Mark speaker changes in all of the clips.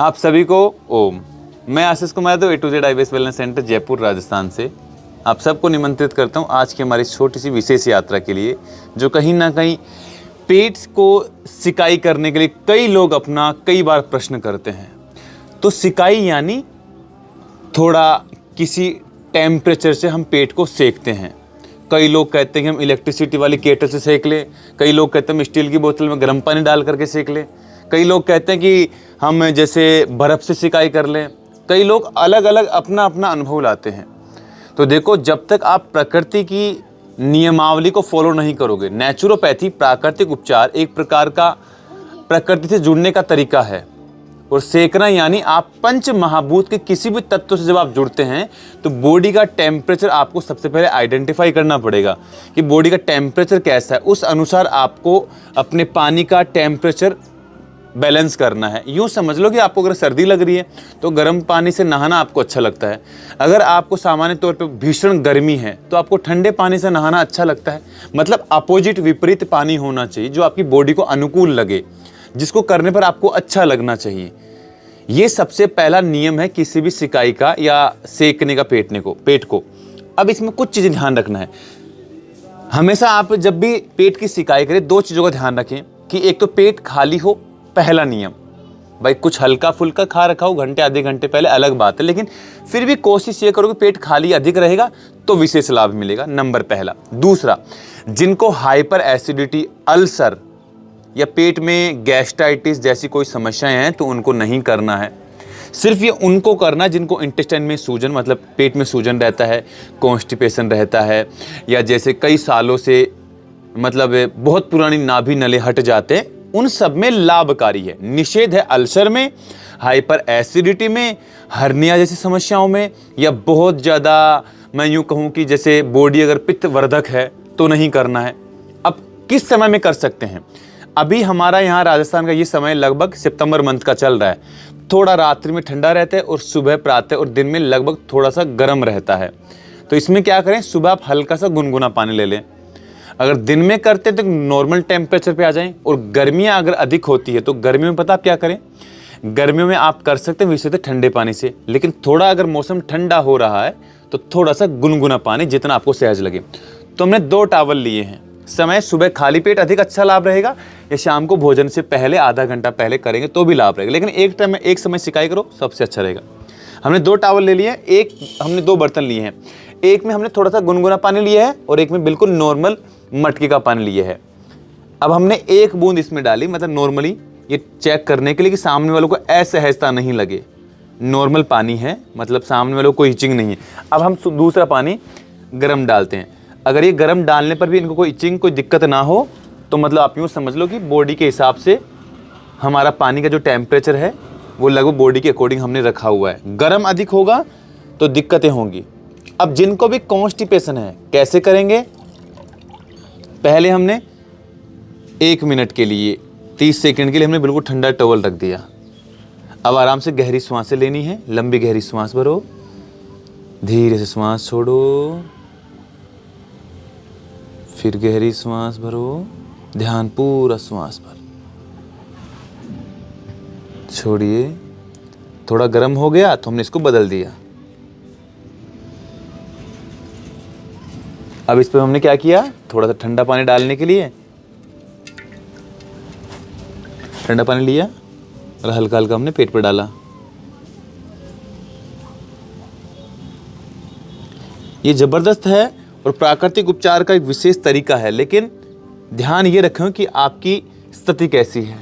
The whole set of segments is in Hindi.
Speaker 1: आप सभी को ओम। मैं Ashish Kumar Yadav A to Z IBS wellness centre Jaipur Rajasthan से आप सबको निमंत्रित करता हूं आज की हमारी छोटी सी विशेष यात्रा के लिए, जो कहीं ना कहीं पेट को सिकाई करने के लिए कई लोग अपना कई बार प्रश्न करते हैं। तो सिकाई यानी थोड़ा किसी टेम्परेचर से हम पेट को सेकते हैं। कई लोग कहते हैं कि हम इलेक्ट्रिसिटी वाली केटल से सेक लें, कई लोग कहते हैं हम स्टील की बोतल में गर्म पानी डाल करके सेक लें, कई लोग कहते हैं कि हम जैसे बर्फ़ से सिकाई कर लें। कई लोग अलग अलग अपना अपना अनुभव लाते हैं। तो देखो, जब तक आप प्रकृति की नियमावली को फॉलो नहीं करोगे, नेचुरोपैथी प्राकृतिक उपचार एक प्रकार का प्रकृति से जुड़ने का तरीका है। और सेकना यानी आप पंच महाभूत के किसी भी तत्व से जब आप जुड़ते हैं तो बॉडी का टेम्परेचर आपको सबसे पहले आइडेंटिफाई करना पड़ेगा कि बॉडी का टेम्परेचर कैसा है। उस अनुसार आपको अपने पानी का टेम्परेचर बैलेंस करना है। यूँ समझ लो कि आपको अगर सर्दी लग रही है तो गर्म पानी से नहाना आपको अच्छा लगता है। अगर आपको सामान्य तौर पे भीषण गर्मी है तो आपको ठंडे पानी से नहाना अच्छा लगता है। मतलब अपोजिट, विपरीत पानी होना चाहिए जो आपकी बॉडी को अनुकूल लगे, जिसको करने पर आपको अच्छा लगना चाहिए। ये सबसे पहला नियम है किसी भी सिकाई का या सेकने का पेट को। अब इसमें कुछ चीज़ें ध्यान रखना है। हमेशा आप जब भी पेट की सिकाई करें, दो चीज़ों का ध्यान रखें कि एक तो पेट खाली हो, पहला नियम। भाई कुछ हल्का फुल्का खा रखा हो घंटे आधे घंटे पहले अलग बात है, लेकिन फिर भी कोशिश ये करो कि पेट खाली अधिक रहेगा तो विशेष लाभ मिलेगा, नंबर पहला। दूसरा, जिनको हाइपर एसिडिटी, अल्सर या पेट में गैस्ट्राइटिस जैसी कोई समस्याएं हैं तो उनको नहीं करना है। सिर्फ ये उनको करना जिनको इंटेस्टाइन में सूजन, मतलब पेट में सूजन रहता है, कॉन्स्टिपेशन रहता है, या जैसे कई सालों से मतलब बहुत पुरानी नाभि नले हट जाते हैं, उन सब में लाभकारी है। निषेध है अल्सर में, हाइपर एसिडिटी में, हर्निया जैसी समस्याओं में, या बहुत ज़्यादा मैं यूँ कहूँ कि जैसे बॉडी अगर पित्तवर्धक है तो नहीं करना है। अब किस समय में कर सकते हैं? अभी हमारा यहाँ राजस्थान का ये समय लगभग सितंबर मंथ का चल रहा है। थोड़ा रात्रि में ठंडा रहता है और सुबह प्रातः और दिन में लगभग थोड़ा सा गर्म रहता है। तो इसमें क्या करें, सुबह आप हल्का सा गुनगुना पानी ले लें। अगर दिन में करते हैं तो नॉर्मल टेम्परेचर पे आ जाएं। और गर्मियाँ अगर अधिक होती है तो गर्मियों में पता आप क्या करें, गर्मियों में आप कर सकते हैं वैसे तो ठंडे पानी से, लेकिन थोड़ा अगर मौसम ठंडा हो रहा है तो थोड़ा सा गुनगुना पानी, जितना आपको सहज लगे। तो हमने 2 टॉवल लिए हैं। समय सुबह खाली पेट अधिक अच्छा लाभ रहेगा, या शाम को भोजन से पहले आधा घंटा पहले करेंगे तो भी लाभ रहेगा, लेकिन एक टाइम में एक समय सिकाई करो सबसे अच्छा रहेगा। हमने 2 टॉवल ले लिए हैं, एक हमने 2 बर्तन लिए हैं। एक में हमने थोड़ा सा गुनगुना पानी लिया है और एक में बिल्कुल नॉर्मल मटके का पानी लिया है। अब हमने 1 बूंद इसमें डाली, मतलब नॉर्मली ये चेक करने के लिए कि सामने वालों को असहजता नहीं लगे। नॉर्मल पानी है, मतलब सामने वालों को कोई इचिंग नहीं है। अब हम दूसरा पानी गर्म डालते हैं। अगर ये गर्म डालने पर भी इनको कोई इचिंग, कोई दिक्कत ना हो तो मतलब आप यूँ समझ लो कि बॉडी के हिसाब से हमारा पानी का जो टेम्परेचर है वो लगभग बॉडी के अकॉर्डिंग हमने रखा हुआ है। गर्म अधिक होगा तो दिक्कतें होंगी। अब जिनको भी कॉन्स्टिपेशन है कैसे करेंगे, पहले हमने 1 मिनट के लिए 30 सेकंड के लिए हमने बिल्कुल ठंडा टॉवल रख दिया। अब आराम से गहरी सांसें लेनी है, लंबी गहरी सांस भरो, धीरे से सांस छोड़ो, फिर गहरी सांस भरो, ध्यान पूरा सांस पर छोड़िए। थोड़ा गर्म हो गया तो हमने इसको बदल दिया। अब इस पर हमने क्या किया, थोड़ा सा ठंडा पानी डालने के लिए ठंडा पानी लिया और हल्का हल्का हमने पेट पर डाला। ये जबरदस्त है और प्राकृतिक उपचार का एक विशेष तरीका है, लेकिन ध्यान ये रखें कि आपकी स्थिति कैसी है।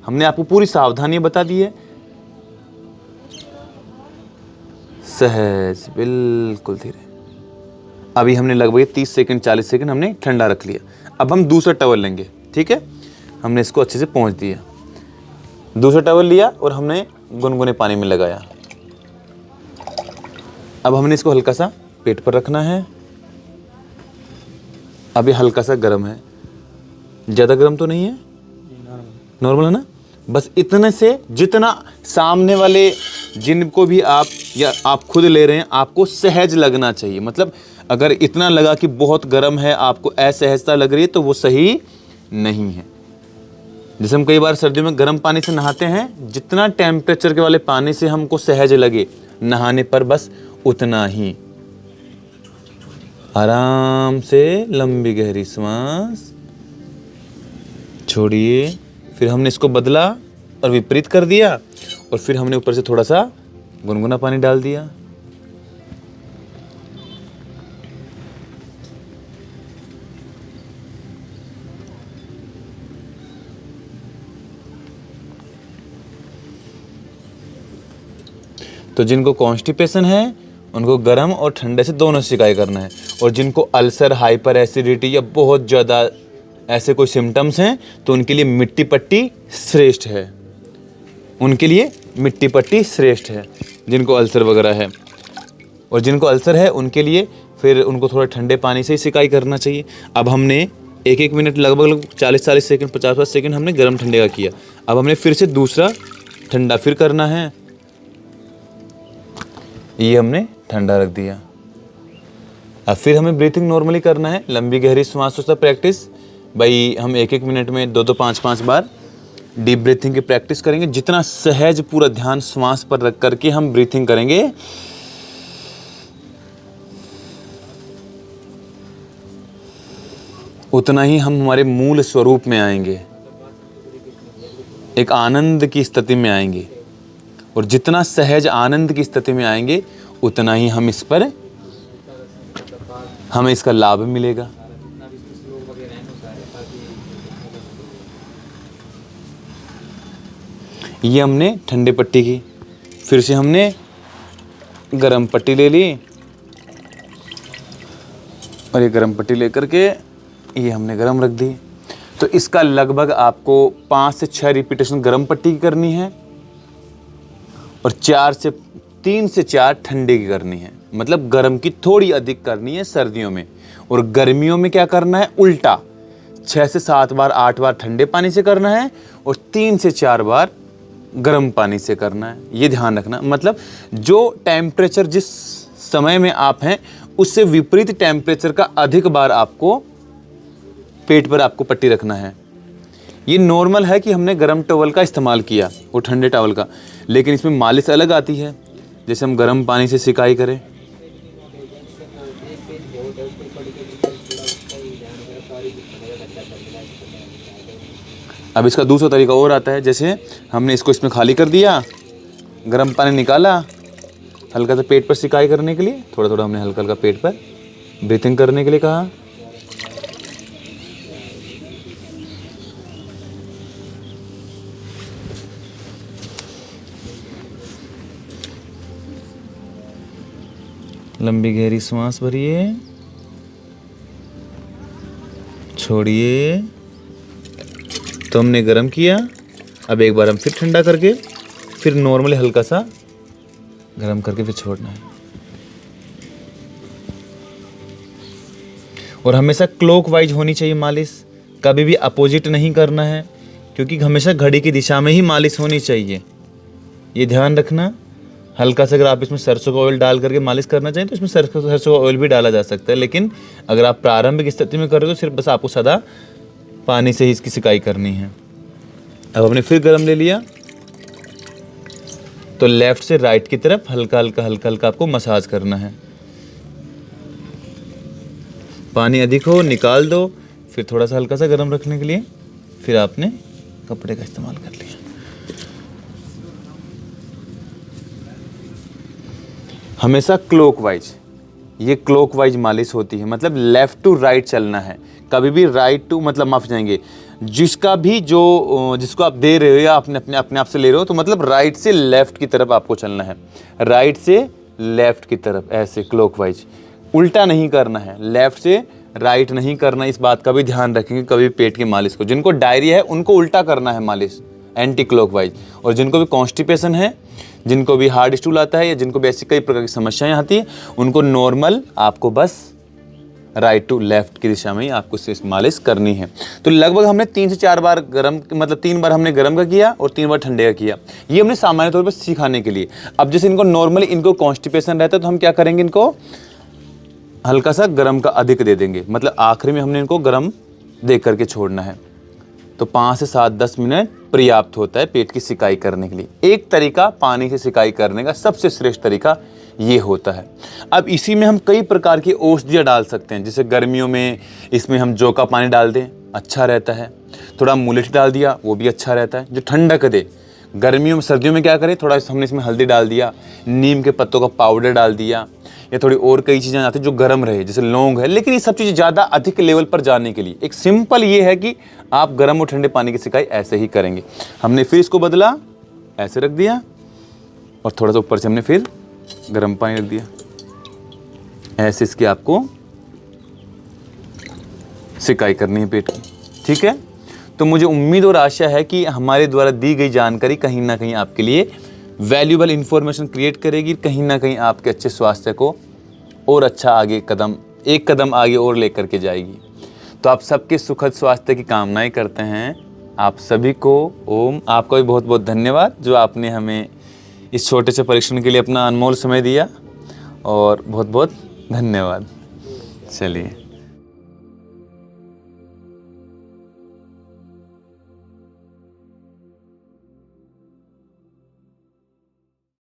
Speaker 1: हमने आपको पूरी सावधानी बता दी है। सहज, बिल्कुल धीरे। अभी हमने लगभग 30 सेकंड 40 सेकंड हमने ठंडा रख लिया। अब हम दूसरा टॉवल लेंगे, ठीक है। हमने इसको अच्छे से पोंछ दिया, दूसरा टॉवल लिया और हमने गुनगुने पानी में लगाया। अब हमने इसको हल्का सा पेट पर रखना है। अभी हल्का सा गर्म है, ज़्यादा गर्म तो नहीं है, नॉर्मल है ना। बस इतने से जितना सामने वाले जिनको भी आप या आप खुद ले रहे हैं आपको सहज लगना चाहिए। मतलब अगर इतना लगा कि बहुत गर्म है, आपको असहजता लग रही है, तो वो सही नहीं है। जैसे हम कई बार सर्दियों में गर्म पानी से नहाते हैं, जितना टेम्परेचर के वाले पानी से हमको सहज लगे नहाने पर, बस उतना ही। आराम से लंबी गहरी सांस छोड़िए। फिर हमने इसको बदला और विपरीत कर दिया, और फिर हमने ऊपर से थोड़ा सा गुनगुना पानी डाल दिया। तो जिनको कॉन्स्टिपेशन है उनको गर्म और ठंडे से दोनों सिकाई करना है, और जिनको अल्सर, हाइपर एसिडिटी या बहुत ज़्यादा ऐसे कोई सिम्टम्स हैं तो उनके लिए मिट्टी पट्टी श्रेष्ठ है। उनके लिए मिट्टी पट्टी श्रेष्ठ है, जिनको अल्सर वगैरह है। और जिनको अल्सर है उनके लिए फिर उनको थोड़ा ठंडे पानी से ही सिकाई करना चाहिए। अब हमने 1-1 मिनट लगभग 40-40 सेकंड 50-50 सेकंड हमने गर्म ठंडे का किया। अब हमने फिर से दूसरा ठंडा फिर करना है। ये हमने ठंडा रख दिया। अब फिर हमें ब्रीथिंग नॉर्मली करना है, लंबी गहरी श्वासों से प्रैक्टिस। भाई हम 1-1 मिनट में 2-2 5-5 बार डीप ब्रीथिंग की प्रैक्टिस करेंगे। जितना सहज पूरा ध्यान श्वास पर रख करके हम ब्रीथिंग करेंगे, उतना ही हम हमारे मूल स्वरूप में आएंगे, एक आनंद की स्थिति में आएंगे। और जितना सहज आनंद की स्थिति में आएंगे उतना ही हम इस पर हमें इसका लाभ मिलेगा। ये हमने ठंडे पट्टी की, फिर से हमने गरम पट्टी ले ली, और ये गरम पट्टी लेकर के ये हमने गरम रख दी। तो इसका लगभग आपको 5 से 6 रिपीटेशन गरम पट्टी की करनी है, और 3 से 4 ठंडे की करनी है। मतलब गर्म की थोड़ी अधिक करनी है सर्दियों में, और गर्मियों में क्या करना है, उल्टा 6 से 7 बार 8 बार ठंडे पानी से करना है, और 3 से 4 बार गर्म पानी से करना है। ये ध्यान रखना। मतलब जो टेम्परेचर जिस समय में आप हैं उससे विपरीत टेम्परेचर का अधिक बार आपको पेट पर आपको पट्टी रखना है। ये नॉर्मल है कि हमने गर्म टॉवल का इस्तेमाल किया और ठंडे टॉवल का, लेकिन इसमें मालिश अलग आती है। जैसे हम गर्म पानी से सिकाई करें, अब इसका दूसरा तरीका और आता है। जैसे हमने इसको इसमें खाली कर दिया, गर्म पानी निकाला, हल्का सा पेट पर सिकाई करने के लिए, थोड़ा थोड़ा हमने हल्का हल्का पेट पर ब्रीथिंग करने के लिए कहा। लंबी गहरी सांस भरिए, छोड़िए। तो हमने गर्म किया, अब एक बार हम फिर ठंडा करके फिर नॉर्मली हल्का सा गर्म करके फिर छोड़ना है। और हमेशा क्लॉकवाइज होनी चाहिए मालिश, कभी भी अपोजिट नहीं करना है, क्योंकि हमेशा घड़ी की दिशा में ही मालिश होनी चाहिए। ये ध्यान रखना। हल्का सा अगर आप इसमें सरसों का ऑयल डाल करके मालिश करना चाहें तो इसमें सरसों का ऑयल भी डाला जा सकता है, लेकिन अगर आप प्रारंभिक स्थिति में कर रहे हो तो सिर्फ बस आपको सादा पानी से ही इसकी सिकाई करनी है। अब हमने फिर गर्म ले लिया, तो लेफ्ट से राइट की तरफ हल्का हल्का आपको मसाज करना है। पानी अधिक हो निकाल दो, फिर थोड़ा सा हल्का सा गर्म रखने के लिए फिर आपने कपड़े का इस्तेमाल कर लिया। हमेशा क्लॉकवाइज, ये क्लॉकवाइज मालिश होती है, मतलब लेफ्ट टू राइट चलना है। कभी भी राइट टू मतलब माफ जाएंगे, जिसका भी जिसको आप दे रहे हो या अपने आप से ले रहे हो, तो मतलब राइट से लेफ्ट की तरफ आपको चलना है, राइट से लेफ्ट की तरफ, ऐसे क्लॉकवाइज। उल्टा नहीं करना है, लेफ्ट से राइट नहीं करना। इस बात का भी ध्यान रखेंगे कभी पेट की मालिश को। जिनको डायरिया है उनको उल्टा करना है मालिश, एंटी क्लॉकवाइज। और जिनको भी कॉन्स्टिपेशन है, जिनको भी हार्ड स्टूल आता है, या जिनको भी ऐसी कई प्रकार की समस्याएं आती है, उनको नॉर्मल आपको बस राइट टू लेफ्ट की दिशा में ही आपको इस मालिश करनी है। तो लगभग हमने 3 से 4 बार गर्म, मतलब 3 बार हमने गर्म का किया और 3 बार ठंडे का किया। ये हमने सामान्य तौर पर सिखाने के लिए। अब जैसे इनको नॉर्मली इनको कॉन्स्टिपेशन रहता है तो हम क्या करेंगे, इनको हल्का सा गर्म का अधिक दे देंगे, मतलब आखिरी में हमने इनको गर्म दे करके छोड़ना है। तो 5 से 7-10 मिनट पर्याप्त होता है पेट की सिकाई करने के लिए। एक तरीका पानी से सिकाई करने का सबसे श्रेष्ठ तरीका ये होता है। अब इसी में हम कई प्रकार की औषधियाँ डाल सकते हैं, जैसे गर्मियों में इसमें हम जौ का पानी डाल दें, अच्छा रहता है। थोड़ा मुलेठी डाल दिया, वो भी अच्छा रहता है, जो ठंडक दे। गर्मियों में, सर्दियों में क्या करें, थोड़ा हमने इसमें हल्दी डाल दिया, नीम के पत्तों का पाउडर डाल दिया, या थोड़ी और कई चीज़ें आती हैं जो गर्म रहे, जैसे लौंग है। लेकिन ये सब चीज़ें ज़्यादा अधिक लेवल पर जाने के लिए एक सिंपल ये है कि आप गर्म और ठंडे पानी की सिकाई ऐसे ही करेंगे। हमने फिर इसको बदला, ऐसे रख दिया, और थोड़ा सा ऊपर से हमने फिर गर्म पानी रख दिया। ऐसे इसकी आपको सिकाई करनी है पेट की, ठीक है। तो मुझे उम्मीद और आशा है कि हमारे द्वारा दी गई जानकारी कहीं ना कहीं आपके लिए वैल्यूएबल इंफॉर्मेशन क्रिएट करेगी, कहीं ना कहीं आपके अच्छे स्वास्थ्य को और अच्छा आगे एक कदम आगे और लेकर के जाएगी। तो आप सबके सुखद स्वास्थ्य की कामनाएं करते हैं। आप सभी को ओम। आपका भी बहुत बहुत धन्यवाद जो आपने हमें इस छोटे से परीक्षण के लिए अपना अनमोल समय दिया, और बहुत बहुत धन्यवाद। चलिए।